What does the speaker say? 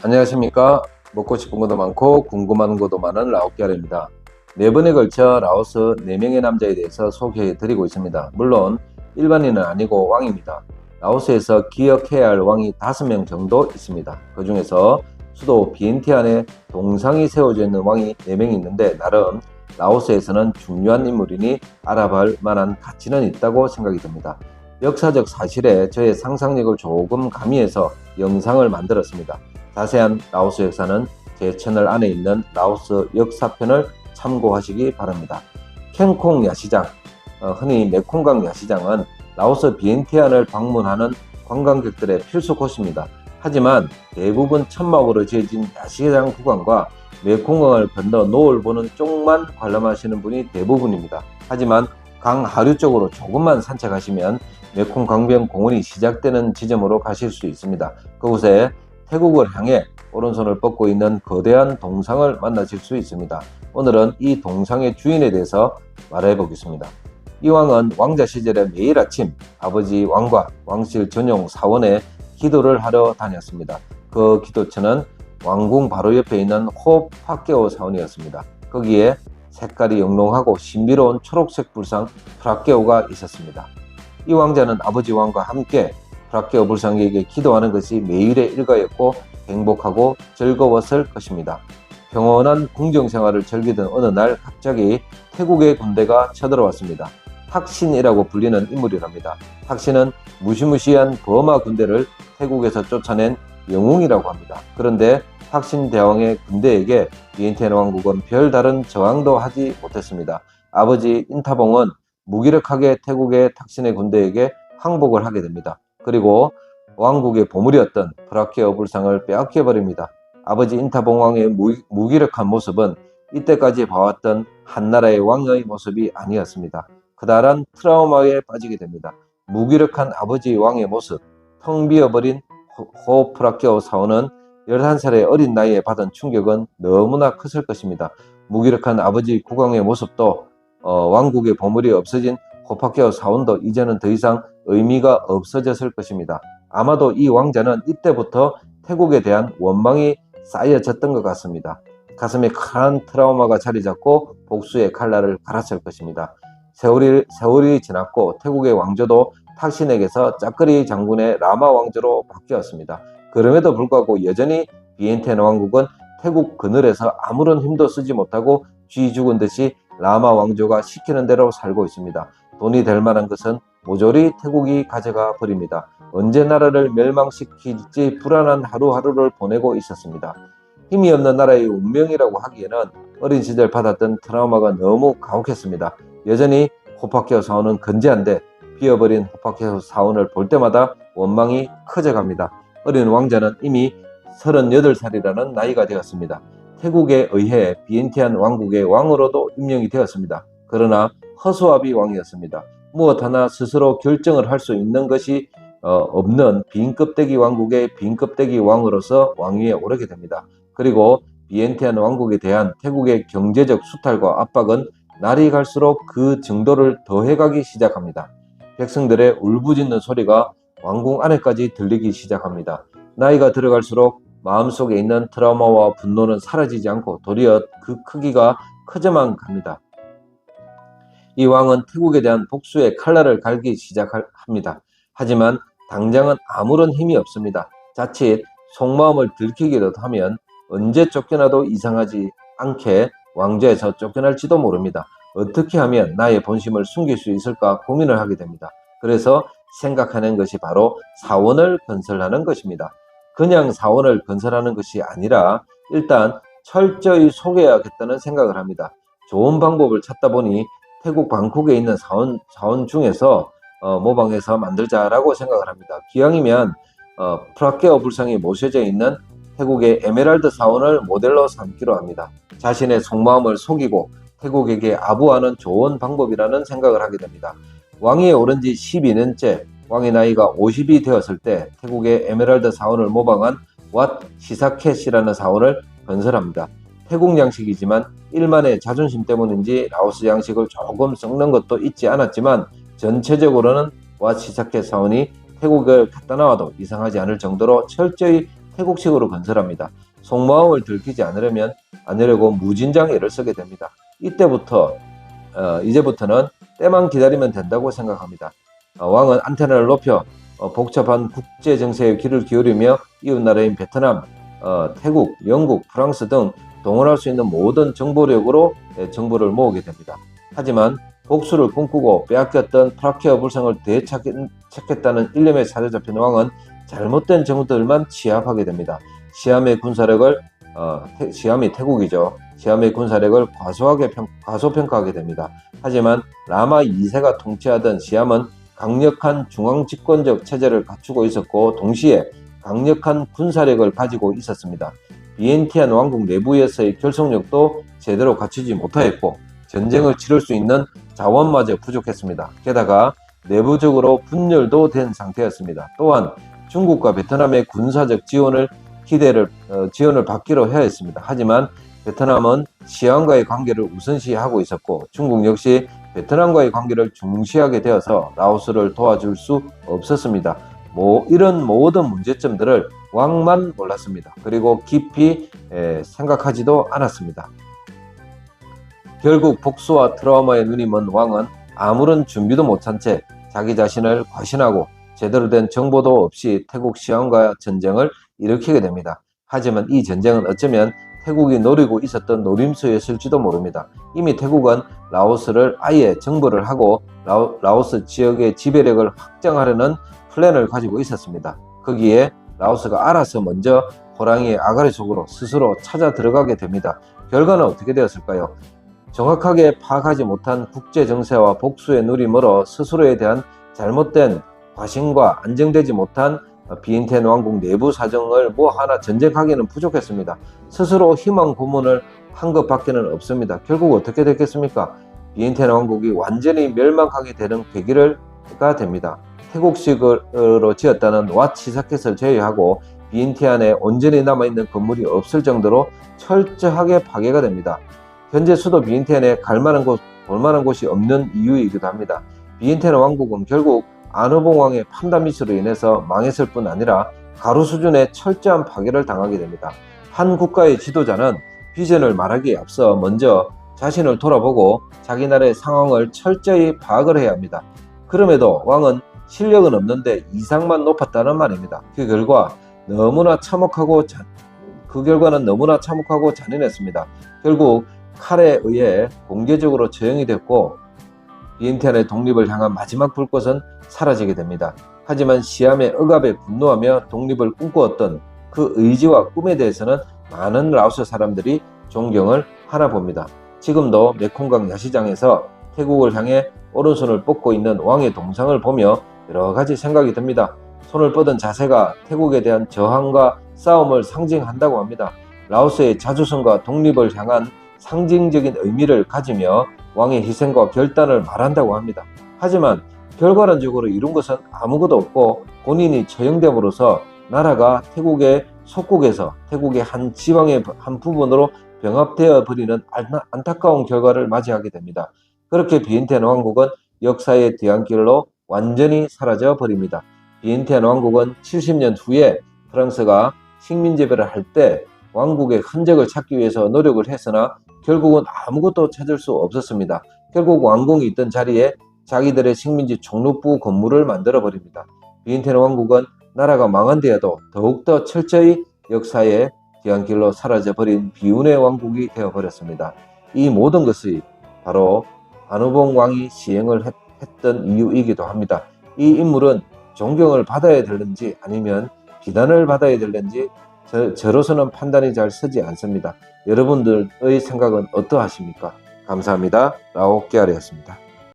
안녕하십니까. 먹고 싶은 것도 많고 궁금한 것도 많은 라오키아입니다. 4번에 걸쳐 라오스 4명의 남자에 대해서 소개해 드리고 있습니다. 물론 일반인은 아니고 왕입니다. 라오스에서 기억해야 할 왕이 5명 정도 있습니다. 그 중에서 수도 비엔티안에 동상이 세워져 있는 왕이 4명이 있는데 나름 라오스에서는 중요한 인물이니 알아볼 만한 가치는 있다고 생각이 듭니다. 역사적 사실에 저의 상상력을 조금 가미해서 영상을 만들었습니다. 자세한 라오스 역사는 제 채널 안에 있는 라오스 역사편을 참고하시기 바랍니다. 캔콩 야시장, 흔히 메콩강 야시장은 라오스 비엔티안을 방문하는 관광객들의 필수 코스입니다. 하지만 대부분 천막으로 지어진 야시장 구간과 메콩강을 건너 노을 보는 쪽만 관람하시는 분이 대부분입니다. 하지만 강 하류 쪽으로 조금만 산책하시면 메콩 강변 공원이 시작되는 지점으로 가실 수 있습니다. 그곳에 태국을 향해 오른손을 뻗고 있는 거대한 동상을 만나실 수 있습니다. 오늘은 이 동상의 주인에 대해서 말해 보겠습니다. 이 왕은 왕자 시절에 매일 아침 아버지 왕과 왕실 전용 사원에 기도를 하러 다녔습니다. 그 기도처는 왕궁 바로 옆에 있는 호파케오 사원이었습니다. 거기에 색깔이 영롱하고 신비로운 초록색 불상 프라케오가 있었습니다. 이 왕자는 아버지 왕과 함께 프라케오 불상에게 기도하는 것이 매일의 일과였고 행복하고 즐거웠을 것입니다. 평온한 궁정 생활을 즐기던 어느 날 갑자기 태국의 군대가 쳐들어왔습니다. 탁신이라고 불리는 인물이랍니다. 탁신은 무시무시한 버마 군대를 태국에서 쫓아낸 영웅이라고 합니다. 그런데 탁신 대왕의 군대에게 비엔티안 왕국은 별다른 저항도 하지 못했습니다. 아버지 인타봉은 무기력하게 태국의 탁신의 군대에게 항복을 하게 됩니다. 그리고 왕국의 보물이었던 프라케오 불상을 빼앗겨 버립니다. 아버지 인타봉 왕의 무기력한 모습은 이때까지 봐왔던 한나라의 왕의 모습이 아니었습니다. 그다란 트라우마에 빠지게 됩니다. 무기력한 아버지 왕의 모습, 텅 비어버린 호 프라케오 사원은 11살의 어린 나이에 받은 충격은 너무나 컸을 것입니다. 무기력한 아버지 국왕의 모습도 왕국의 보물이 없어진 호파케오 사원도 이제는 더 이상 의미가 없어졌을 것입니다. 아마도 이 왕자는 이때부터 태국에 대한 원망이 쌓여졌던 것 같습니다. 가슴에 큰 트라우마가 자리 잡고 복수의 칼날을 갈았을 것입니다. 세월이 지났고 태국의 왕조도 탁신에게서 짜끄리 장군의 라마 왕조로 바뀌었습니다. 그럼에도 불구하고 여전히 비엔티안 왕국은 태국 그늘에서 아무런 힘도 쓰지 못하고 쥐 죽은 듯이 라마 왕조가 시키는 대로 살고 있습니다. 돈이 될 만한 것은 모조리 태국이 가져가 버립니다. 언제 나라를 멸망시킬지 불안한 하루하루를 보내고 있었습니다. 힘이 없는 나라의 운명이라고 하기에는 어린 시절 받았던 트라우마가 너무 가혹했습니다. 여전히 호파케오 사원은 건재한데 비어버린 호파케오 사원을 볼 때마다 원망이 커져갑니다. 어린 왕자는 이미 38살이라는 나이가 되었습니다. 태국에 의해 비엔티안 왕국의 왕으로도 임명이 되었습니다. 그러나 허수아비 왕이었습니다. 무엇 하나 스스로 결정을 할 수 있는 것이 없는 빈껍데기 왕국의 빈껍데기 왕으로서 왕위에 오르게 됩니다. 그리고 비엔티안 왕국에 대한 태국의 경제적 수탈과 압박은 날이 갈수록 그 정도를 더해가기 시작합니다. 백성들의 울부짖는 소리가 왕궁 안에까지 들리기 시작합니다. 나이가 들어갈수록 마음속에 있는 트라우마와 분노는 사라지지 않고 도리어 그 크기가 커져만 갑니다. 이 왕은 태국에 대한 복수의 칼날을 갈기 시작합니다. 하지만 당장은 아무런 힘이 없습니다. 자칫 속마음을 들키기라도 하면 언제 쫓겨나도 이상하지 않게 왕좌에서 쫓겨날지도 모릅니다. 어떻게 하면 나의 본심을 숨길 수 있을까 고민을 하게 됩니다. 그래서 생각하는 것이 바로 사원을 건설하는 것입니다. 그냥 사원을 건설하는 것이 아니라 일단 철저히 속여야겠다는 생각을 합니다. 좋은 방법을 찾다 보니 태국 방콕에 있는 사원 중에서 모방해서 만들자라고 생각을 합니다. 기왕이면 프라케오 불상이 모셔져 있는 태국의 에메랄드 사원을 모델로 삼기로 합니다. 자신의 속마음을 속이고 태국에게 아부하는 좋은 방법이라는 생각을 하게 됩니다. 왕위에 오른 지 12년째 왕의 나이가 50이 되었을 때 태국의 에메랄드 사원을 모방한 왓 시사켓이라는 사원을 건설합니다. 태국 양식이지만 일만의 자존심 때문인지 라오스 양식을 조금 섞는 것도 있지 않았지만 전체적으로는 왓 시사켓 사원이 태국을 갖다 나와도 이상하지 않을 정도로 철저히 태국식으로 건설합니다. 속마음을 들키지 않으려고 무진장 애를 쓰게 됩니다. 이제부터는 때만 기다리면 된다고 생각합니다. 왕은 안테나를 높여 복잡한 국제 정세에 귀를 기울이며 이웃나라인 베트남, 태국, 영국, 프랑스 등 동원할 수 있는 모든 정보력으로 정보를 모으게 됩니다. 하지만 복수를 꿈꾸고 빼앗겼던 프라키아 불성을 되찾겠다는 일념에 사로잡힌 왕은 잘못된 정보들만 취합하게 됩니다. 시암의 군사력을 시암이 태국이죠. 시암의 군사력을 과소평가하게 됩니다. 하지만 라마 2세가 통치하던 시암은 강력한 중앙집권적 체제를 갖추고 있었고 동시에 강력한 군사력을 가지고 있었습니다. 비엔티안 왕국 내부에서의 결속력도 제대로 갖추지 못하였고 전쟁을 치를 수 있는 자원마저 부족했습니다. 게다가 내부적으로 분열도 된 상태였습니다. 또한 중국과 베트남의 군사적 지원을 받기로 해야 했습니다. 하지만 베트남은 시암과의 관계를 우선시하고 있었고 중국 역시 베트남과의 관계를 중시하게 되어서 라오스를 도와줄 수 없었습니다. 이런 모든 문제점들을 왕만 몰랐습니다. 그리고 깊이 생각하지도 않았습니다. 결국 복수와 트라우마에 눈이 먼 왕은 아무런 준비도 못한 채 자기 자신을 과신하고 제대로 된 정보도 없이 태국 시암과 전쟁을 일으키게 됩니다. 하지만 이 전쟁은 어쩌면 태국이 노리고 있었던 노림수였을지도 모릅니다. 이미 태국은 라오스를 아예 정벌을 하고 라오스 지역의 지배력을 확장하려는 플랜을 가지고 있었습니다. 거기에 라오스가 알아서 먼저 호랑이의 아가리 속으로 스스로 찾아 들어가게 됩니다. 결과는 어떻게 되었을까요? 정확하게 파악하지 못한 국제 정세와 복수의 눈이 멀어 스스로에 대한 잘못된 과신과 안정되지 못한 비엔티안 왕국 내부 사정을 하나 전쟁하기는 부족했습니다. 스스로 희망 고문을 한 것밖에는 없습니다. 결국 어떻게 됐겠습니까? 비엔티안 왕국이 완전히 멸망하게 되는 계기가 됩니다. 태국식으로 지었다는 왓 치사켓을 제외하고 비엔티안에 온전히 남아있는 건물이 없을 정도로 철저하게 파괴가 됩니다. 현재 수도 비엔티안에 볼만한 곳이 없는 이유이기도 합니다. 비엔티안 왕국은 결국 아누봉 왕의 판단 미스로 인해서 망했을 뿐 아니라 가루 수준의 철저한 파괴를 당하게 됩니다. 한 국가의 지도자는 비전을 말하기에 앞서 먼저 자신을 돌아보고 자기 나라의 상황을 철저히 파악을 해야 합니다. 그럼에도 왕은 실력은 없는데 이상만 높았다는 말입니다. 그 결과는 너무나 참혹하고 잔인했습니다. 결국 칼에 의해 공개적으로 처형이 됐고 비엔티안의 독립을 향한 마지막 불꽃은 사라지게 됩니다. 하지만 시암의 억압에 분노하며 독립을 꿈꾸었던 그 의지와 꿈에 대해서는 많은 라오스 사람들이 존경을 하나 봅니다. 지금도 메콩강 야시장에서 태국을 향해 오른손을 뻗고 있는 왕의 동상을 보며 여러 가지 생각이 듭니다. 손을 뻗은 자세가 태국에 대한 저항과 싸움을 상징한다고 합니다. 라오스의 자주성과 독립을 향한 상징적인 의미를 가지며 왕의 희생과 결단을 말한다고 합니다. 하지만 결과론적으로 이룬 것은 아무것도 없고 본인이 처형됨으로써 나라가 태국의 속국에서 태국의 한 지방의 한 부분으로 병합되어 버리는 안타까운 결과를 맞이하게 됩니다. 그렇게 비엔티안 왕국은 역사의 뒤안길로 완전히 사라져 버립니다. 비엔티안 왕국은 70년 후에 프랑스가 식민지배를 할 때 왕국의 흔적을 찾기 위해서 노력을 했으나 결국은 아무것도 찾을 수 없었습니다. 결국 왕궁이 있던 자리에 자기들의 식민지 총독부 건물을 만들어 버립니다. 비엔티안 왕국은 나라가 망한 뒤에도 더욱더 철저히 역사의 뒤안길로 사라져버린 비운의 왕국이 되어버렸습니다. 이 모든 것이 바로 아누봉 왕이 시행을 했던 이유이기도 합니다. 이 인물은 존경을 받아야 되는지 아니면 비난을 받아야 되는지 저로서는 판단이 잘 서지 않습니다. 여러분들의 생각은 어떠하십니까? 감사합니다. 라오케아리였습니다.